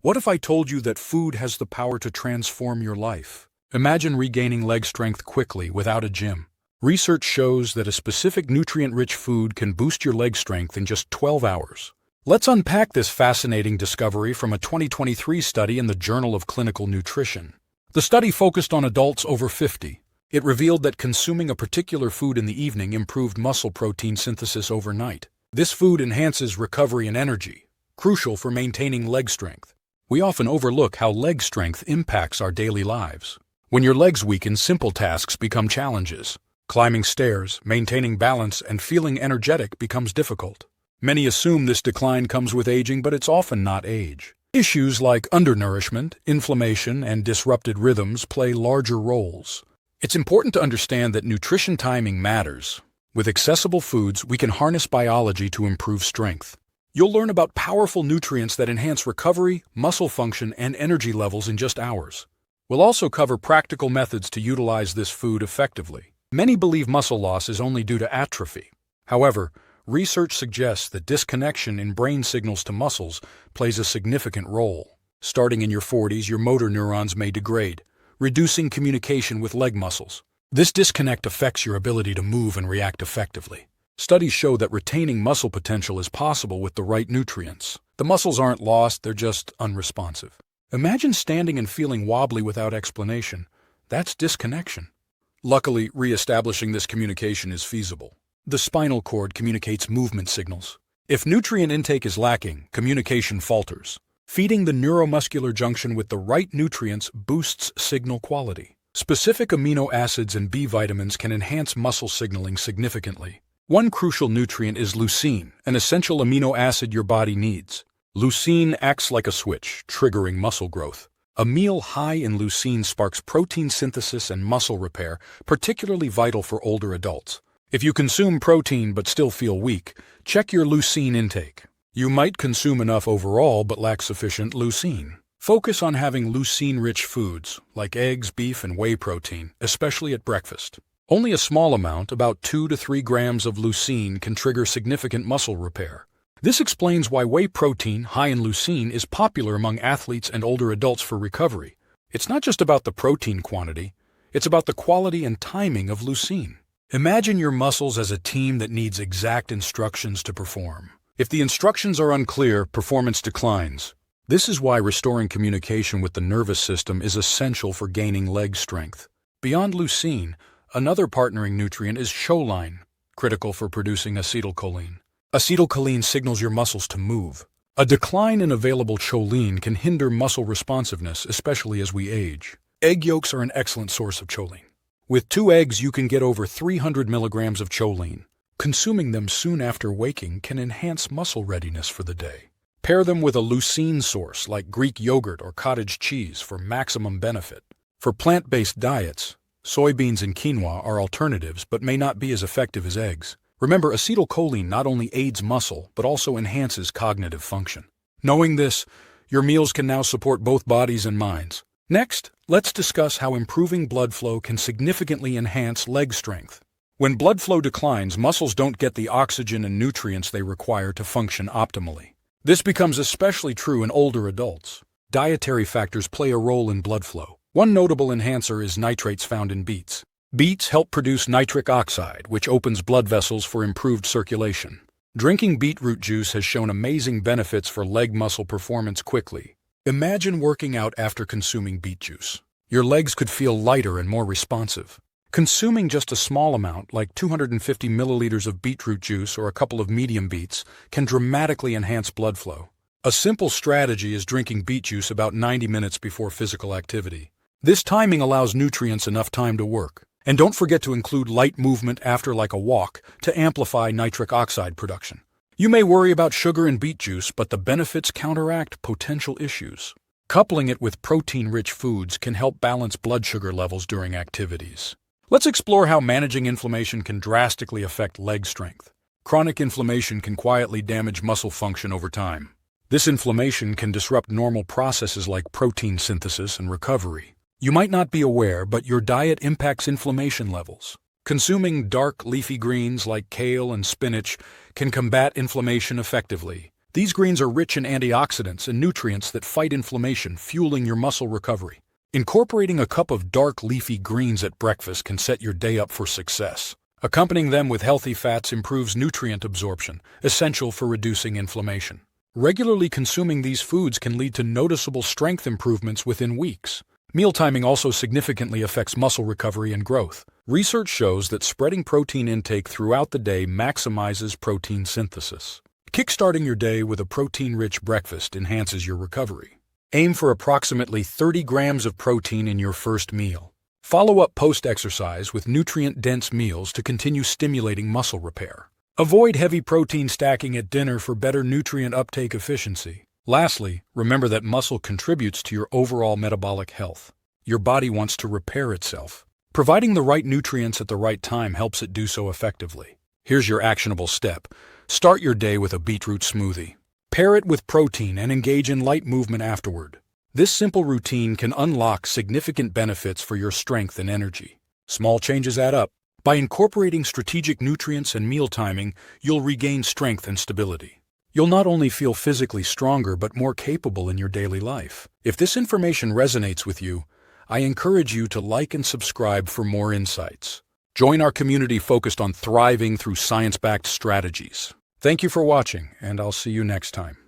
What if I told you that food has the power to transform your life? Imagine regaining leg strength quickly without a gym. Research shows that a specific nutrient-rich food can boost your leg strength in just 12 hours. Let's unpack this fascinating discovery from a 2023 study in the Journal of Clinical Nutrition. The study focused on adults over 50. It revealed that consuming a particular food in the evening improved muscle protein synthesis overnight. This food enhances recovery and energy, crucial for maintaining leg strength. We often overlook how leg strength impacts our daily lives. When your legs weaken, simple tasks become challenges. Climbing stairs, maintaining balance, and feeling energetic becomes difficult. Many assume this decline comes with aging, but it's often not age. Issues like undernourishment, inflammation, and disrupted rhythms play larger roles. It's important to understand that nutrition timing matters. With accessible foods, we can harness biology to improve strength. You'll learn about powerful nutrients that enhance recovery, muscle function, and energy levels in just hours. We'll also cover practical methods to utilize this food effectively. Many believe muscle loss is only due to atrophy. However, research suggests that disconnection in brain signals to muscles plays a significant role. Starting in your 40s, your motor neurons may degrade, reducing communication with leg muscles. This disconnect affects your ability to move and react effectively. Studies show that retaining muscle potential is possible with the right nutrients. The muscles aren't lost, they're just unresponsive. Imagine standing and feeling wobbly without explanation. That's disconnection. Luckily, re-establishing this communication is feasible. The spinal cord communicates movement signals. If nutrient intake is lacking, communication falters. Feeding the neuromuscular junction with the right nutrients boosts signal quality. Specific amino acids and B vitamins can enhance muscle signaling significantly. One crucial nutrient is leucine, an essential amino acid your body needs. Leucine acts like a switch, triggering muscle growth. A meal high in leucine sparks protein synthesis and muscle repair, particularly vital for older adults. If you consume protein but still feel weak, check your leucine intake. You might consume enough overall but lack sufficient leucine. Focus on having leucine-rich foods, like eggs, beef, and whey protein, especially at breakfast. Only a small amount, about 2 to 3 grams of leucine, can trigger significant muscle repair. This explains why whey protein, high in leucine, is popular among athletes and older adults for recovery. It's not just about the protein quantity, it's about the quality and timing of leucine. Imagine your muscles as a team that needs exact instructions to perform. If the instructions are unclear, performance declines. This is why restoring communication with the nervous system is essential for gaining leg strength. Beyond leucine, another partnering nutrient is choline, critical for producing acetylcholine. Acetylcholine signals your muscles to move. A decline in available choline can hinder muscle responsiveness, especially as we age. Egg yolks are an excellent source of choline. With 2 eggs, you can get over 300 milligrams of choline. Consuming them soon after waking can enhance muscle readiness for the day. Pair them with a leucine source like Greek yogurt or cottage cheese for maximum benefit. For plant-based diets, soybeans and quinoa are alternatives but may not be as effective as eggs. Remember, acetylcholine not only aids muscle but also enhances cognitive function. Knowing this, your meals can now support both bodies and minds. Next, let's discuss how improving blood flow can significantly enhance leg strength. When blood flow declines, muscles don't get the oxygen and nutrients they require to function optimally. This becomes especially true in older adults. Dietary factors play a role in blood flow. One notable enhancer is nitrates found in beets. Beets help produce nitric oxide, which opens blood vessels for improved circulation. Drinking beetroot juice has shown amazing benefits for leg muscle performance quickly. Imagine working out after consuming beet juice. Your legs could feel lighter and more responsive. Consuming just a small amount, like 250 milliliters of beetroot juice or a couple of medium beets, can dramatically enhance blood flow. A simple strategy is drinking beet juice about 90 minutes before physical activity. This timing allows nutrients enough time to work. And don't forget to include light movement after, like a walk, to amplify nitric oxide production. You may worry about sugar in beet juice, but the benefits counteract potential issues. Coupling it with protein-rich foods can help balance blood sugar levels during activities. Let's explore how managing inflammation can drastically affect leg strength. Chronic inflammation can quietly damage muscle function over time. This inflammation can disrupt normal processes like protein synthesis and recovery. You might not be aware, but your diet impacts inflammation levels. Consuming dark leafy greens like kale and spinach can combat inflammation effectively. These greens are rich in antioxidants and nutrients that fight inflammation, fueling your muscle recovery. Incorporating a cup of dark leafy greens at breakfast can set your day up for success. Accompanying them with healthy fats improves nutrient absorption, essential for reducing inflammation. Regularly consuming these foods can lead to noticeable strength improvements within weeks. Meal timing also significantly affects muscle recovery and growth. Research shows that spreading protein intake throughout the day maximizes protein synthesis. Kickstarting your day with a protein-rich breakfast enhances your recovery. Aim for approximately 30 grams of protein in your first meal. Follow up post-exercise with nutrient-dense meals to continue stimulating muscle repair. Avoid heavy protein stacking at dinner for better nutrient uptake efficiency. Lastly, remember that muscle contributes to your overall metabolic health. Your body wants to repair itself. Providing the right nutrients at the right time helps it do so effectively. Here's your actionable step. Start your day with a beetroot smoothie. Pair it with protein and engage in light movement afterward. This simple routine can unlock significant benefits for your strength and energy. Small changes add up. By incorporating strategic nutrients and meal timing, you'll regain strength and stability. You'll not only feel physically stronger but more capable in your daily life. If this information resonates with you, I encourage you to like and subscribe for more insights. Join our community focused on thriving through science-backed strategies. Thank you for watching, and I'll see you next time.